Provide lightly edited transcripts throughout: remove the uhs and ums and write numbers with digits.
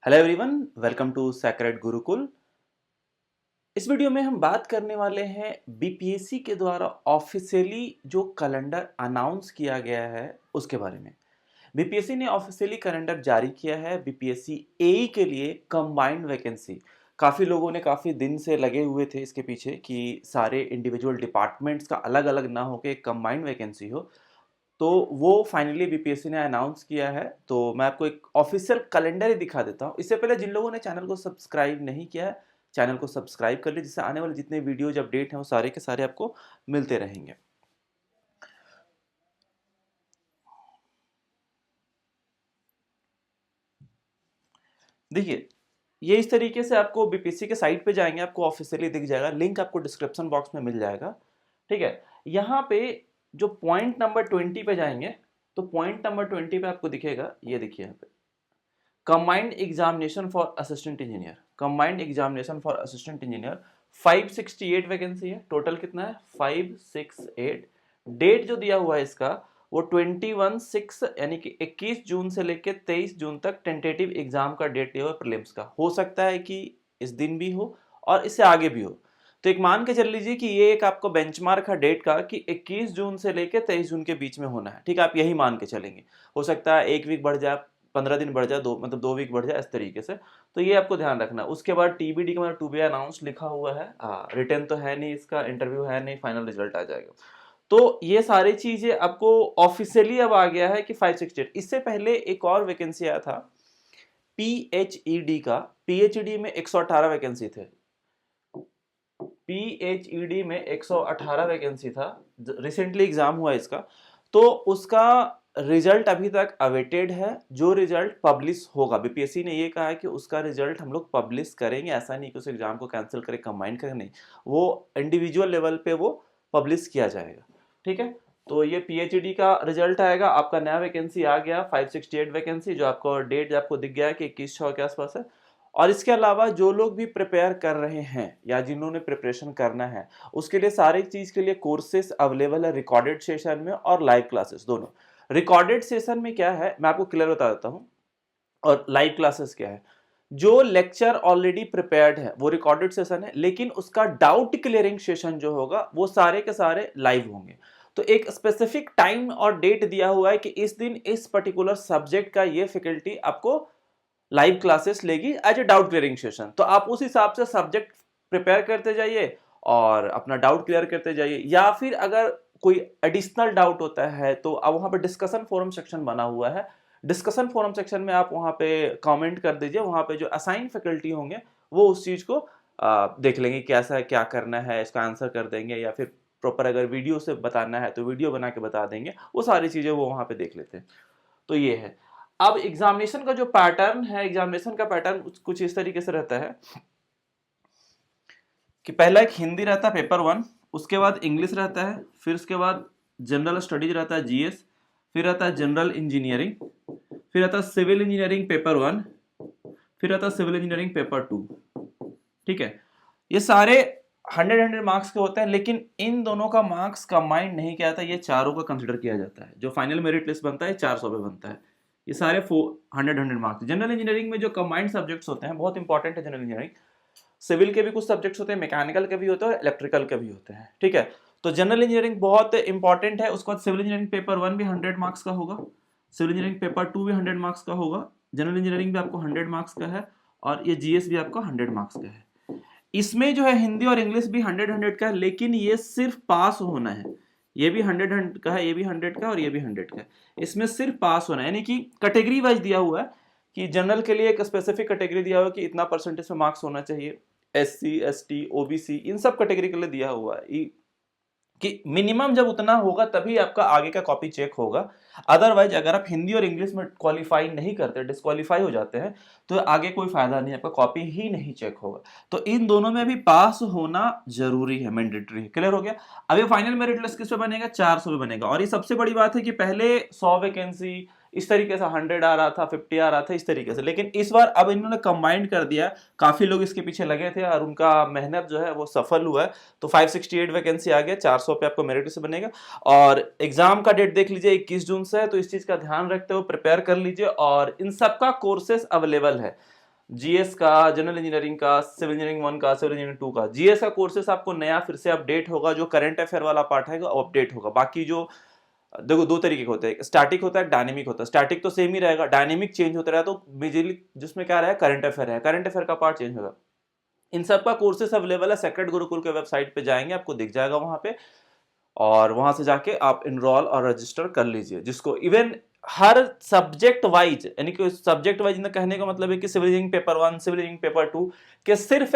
Hello everyone, welcome to sacred Gurukul. इस video में हम बात करने वाले हैं बीपीएससी के द्वारा ऑफिशियली जो कैलेंडर अनाउंस किया गया है उसके बारे में। बीपीएससी ने ऑफिशियली कैलेंडर जारी किया है बीपीएससी एई के लिए कंबाइंड वैकेंसी। काफ़ी लोगों ने काफ़ी दिन से लगे हुए थे इसके पीछे कि सारे इंडिविजुअल डिपार्टमेंट्स का अलग अलग ना होकर एक कंबाइंड वैकेंसी हो। तो वो फाइनली बीपीएससी ने अनाउंस किया है। तो मैं आपको एक ऑफिशियल कैलेंडर ही दिखा देता हूँ। इससे पहले जिन लोगों ने चैनल को सब्सक्राइब नहीं किया है, चैनल को सब्सक्राइब कर लीजिए, जिससे आने वाले जितने वीडियोज अपडेट हैं वो सारे के सारे आपको मिलते रहेंगे। देखिए, ये इस तरीके से आपको बीपीएससी के साइट पे जाएंगे, आपको ऑफिशियली दिख जाएगा, लिंक आपको डिस्क्रिप्शन बॉक्स में मिल जाएगा। ठीक है, यहाँ पे जो पॉइंट नंबर 20 पे जाएंगे तो पॉइंट नंबर 20 पे आपको दिखेगा, ये देखिए यहाँ पे combined examination for assistant engineer. Combined examination for assistant engineer 568 vacancy है। टोटल कितना है? 568। डेट जो दिया हुआ है इसका वो 21/6 यानी कि 21 जून से लेकर 23 जून तक टेंटेटिव एग्जाम का डेट दिया हुआ है प्रीलिम्स का। हो सकता है कि इस दिन भी हो और इससे आगे भी हो। तो एक मान के चल लीजिए कि ये एक आपको बेंचमार्क है डेट का कि 21 जून से लेकर 23 जून के बीच में होना है। ठीक है, आप यही मान के चलेंगे। हो सकता है एक वीक बढ़ जाए, 15 दिन बढ़ जाए, दो मतलब 2 वीक बढ़ जाए, इस तरीके से। तो ये आपको ध्यान रखना। उसके बाद टीबीडी का मतलब टू बी अनाउंस लिखा हुआ है। रिटर्न तो है नहीं, इसका इंटरव्यू है नहीं, फाइनल रिजल्ट आ जाएगा। तो ये सारी चीजें आपको ऑफिशियली अब आ गया है कि 568। इससे पहले एक और वैकेंसी आया था पीएचईडी का। पीएचईडी में 118 वैकेंसी थे। पीएचईडी में 118 वैकेंसी था। रिसेंटली एग्जाम हुआ इसका। तो उसका रिजल्ट अभी तक अवेटेड है। जो रिजल्ट पब्लिश होगा, बीपीएससी ने ये कहा है कि उसका रिजल्ट हम लोग पब्लिश करेंगे। ऐसा नहीं कि उस एग्जाम को कैंसिल करें, कंबाइन करें, नहीं, वो इंडिविजुअल लेवल पे वो पब्लिश किया जाएगा। ठीक है, तो ये पीएचडी का रिजल्ट आएगा। आपका नया वैकेंसी आ गया 568 वैकेंसी, जो आपको डेट आपको दिख गया है कि 21/6 के आसपास है। और इसके अलावा जो लोग भी प्रिपेयर कर रहे हैं या जिन्होंने प्रिपरेशन करना है, उसके लिए सारी चीज के लिए कोर्सेस अवेलेबल है रिकॉर्डेड सेशन में और लाइव क्लासेस दोनों। रिकॉर्डेड सेशन में क्या है मैं आपको क्लियर बता देता हूं, और लाइव क्लासेस क्या है। जो लेक्चर ऑलरेडी प्रिपेयर्ड है वो रिकॉर्डेड सेशन है, लेकिन उसका डाउट क्लियरिंग सेशन जो होगा वो सारे के सारे लाइव होंगे। तो एक स्पेसिफिक टाइम और डेट दिया हुआ है कि इस दिन इस पर्टिकुलर सब्जेक्ट का ये फैकल्टी आपको लाइव क्लासेस लेगी as a doubt clearing session. तो आप उस हिसाब से सब्जेक्ट प्रिपेयर करते जाइए और अपना डाउट क्लियर करते जाइए। या फिर अगर कोई एडिशनल डाउट होता है तो अब वहां पे डिस्कशन फोरम सेक्शन बना हुआ है। डिस्कशन फोरम सेक्शन में आप वहां पे कमेंट कर दीजिए। वहां पे जो असाइन फैकल्टी होंगे वो उस चीज को देख लेंगे, कैसा क्या करना है, इसका आंसर कर देंगे, या फिर प्रॉपर अगर वीडियो से बताना है तो वीडियो बना के बता देंगे। वो सारी चीजें वो वहां पे देख लेते हैं। तो ये है। अब एग्जामिनेशन का जो पैटर्न है, एग्जामिनेशन का पैटर्न कुछ इस तरीके से रहता है कि पहला एक हिंदी रहता है पेपर 1, उसके बाद इंग्लिश रहता है, फिर उसके बाद जनरल स्टडीज रहता है जीएस, फिर रहता है जनरल इंजीनियरिंग, फिर रहता है सिविल इंजीनियरिंग पेपर 1, फिर रहता है सिविल इंजीनियरिंग पेपर 2। ठीक है, ये सारे 100 मार्क्स के होते हैं, लेकिन इन दोनों का मार्क्स कंबाइंड नहीं किया जाता, ये चारों का कंसिडर किया जाता है। जो फाइनल मेरिट लिस्ट बनता है 400 पे बनता है। ये सारे 100 मार्क्स। जनरल इंजीनियरिंग में जो कंबाइंड सब्जेक्ट्स होते हैं बहुत इंपॉर्टेंट है। जनरल इंजीनियरिंग सिविल के भी कुछ सब्जेक्ट्स होते हैं, मैकेनिकल के भी होते हैं, इलेक्ट्रिकल के भी होते हैं। ठीक है, तो जनरल इंजीनियरिंग बहुत इंपॉर्टेंट है। उसके बाद सिविल इंजीनियरिंग पेपर 1 भी 100 मार्क्स का होगा, सिविल इंजीनियरिंग पेपर 2 भी 100 मार्क्स का होगा, जनरल इंजीनियरिंग भी आपको 100 मार्क्स का है, और ये जीएस भी आपको 100 मार्क्स का है। इसमें जो है हिंदी और इंग्लिश भी 100 का है, लेकिन ये सिर्फ पास होना है। ये भी 100 का है, ये भी 100 का, और ये भी 100 का है। इसमें सिर्फ पास होना है, यानी कि कैटेगरी वाइज दिया हुआ है कि जनरल के लिए एक स्पेसिफिक कैटेगरी दिया हुआ है कि इतना परसेंटेज में मार्क्स होना चाहिए। एससी, एसटी, ओबीसी, इन सब कैटेगरी के लिए दिया हुआ है कि मिनिमम जब उतना होगा तभी आपका आगे का कॉपी चेक होगा। अदरवाइज अगर आप हिंदी और इंग्लिश में क्वालिफाई नहीं करते, डिस्क्वालीफाई हो जाते हैं, तो आगे कोई फायदा नहीं, आपका कॉपी ही नहीं चेक होगा। तो इन दोनों में भी पास होना जरूरी है, मैंडेटरी है। क्लियर हो गया? अब ये फाइनल मेरिट लिस्ट किस पे बनेगा? 400 पे बनेगा। और ये सबसे बड़ी बात है कि पहले 100 वैकेंसी इस तरीके से 100 आ रहा था, 50 आ रहा था, इस तरीके से, लेकिन इस बार अब इन्होंने कंबाइंड कर दिया। काफी लोग इसके पीछे लगे थे और उनका मेहनत जो है वो सफल हुआ है। तो 568 वैकेंसी आ गया, 400 पे आपको मेरिट से बनेगा। और एग्जाम का डेट देख लीजिए 21 जून से है, तो इस चीज का ध्यान रखते हुए प्रिपेयर कर लीजिए। और इन सब का कोर्सेस अवेलेबल है। जीएस का, जनरल इंजीनियरिंग का, सिविल इंजीनियरिंग 1 का, सिविल इंजीनियरिंग 2 का। जीएस का कोर्सेस आपको नया फिर से अपडेट होगा, जो करंट अफेयर वाला पार्ट है वो अपडेट होगा। बाकी जो देखो दो तरीके के होते हैं, स्टैटिक होता है, डायनेमिक होता है। स्टैटिक तो सेम ही रहेगा, डायनेमिक चेंज होता रहेगा। तो मेजरली जिसमें क्या रहेगा, करंट अफेयर है, करंट अफेयर का पार्ट चेंज होगा। इन सब का कोर्सेस अवेलेबल है, सेक्रेड गुरुकुल के वेबसाइट पे जाएंगे आपको दिख जाएगा वहां पे, और वहां से जाके आप इनरोल और रजिस्टर कर लीजिए। जिसको इवन हर सब्जेक्ट वाइज, यानी कि सब्जेक्ट वाइज कहने का मतलब है कि civil engineering paper 1, civil engineering paper 2 के सिर्फ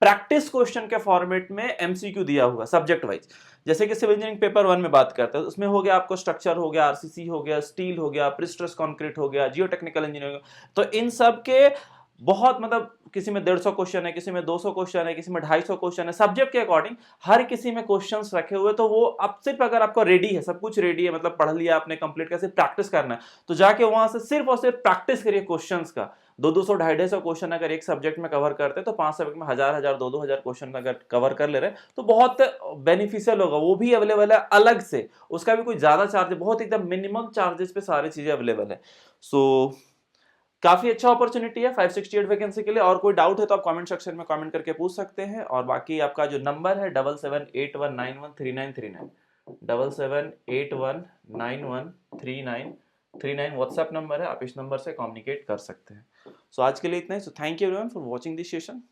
प्रैक्टिस क्वेश्चन के फॉर्मेट में एमसीक्यू दिया हुआ सब्जेक्ट वाइज। जैसे कि सिविल इंजीनियरिंग पेपर 1 में बात करते हैं, उसमें हो गया आपको स्ट्रक्चर हो गया, आरसीसी हो गया, स्टील हो गया, प्रीस्ट्रेस कंक्रीट हो गया, जियो टेक्निकल इंजीनियरिंग। तो इन सब के बहुत मतलब किसी में 150 क्वेश्चन है, किसी में 200 क्वेश्चन है, किसी में 250 क्वेश्चन है, सब्जेक्ट के अकॉर्डिंग हर किसी में क्वेश्चंस रखे हुए। तो वो आप सिर्फ अगर आपको रेडी है, सब कुछ रेडी है, मतलब पढ़ लिया आपने कंप्लीट कर, सिर्फ प्रैक्टिस करना है, तो जाके वहां से सिर्फ और सिर्फ प्रैक्टिस करिए क्वेश्चंस का। 200 250 क्वेश्चन अगर एक सब्जेक्ट में कवर करते हैं, तो 5 सब्जेक्ट में 1000 2,000 क्वेश्चन अगर कवर कर ले रहे हैं तो बहुत बेनिफिशियल होगा। वो भी अवेलेबल है अलग से, उसका भी कोई ज्यादा चार्ज, बहुत एकदम मिनिमम चार्जेस पे सारी चीजें अवेलेबल है। सो काफी अच्छा अपॉर्चुनिटी है 568 वैकेंसी के लिए। और कोई डाउट है तो आप कमेंट सेक्शन में कमेंट करके पूछ सकते हैं। और बाकी आपका जो नंबर है 7781913939, 7781913939 व्हाट्सएप नंबर है, आप इस नंबर से कम्युनिकेट कर सकते हैं। सो आज के लिए इतना ही। So thank you everyone for watching this session.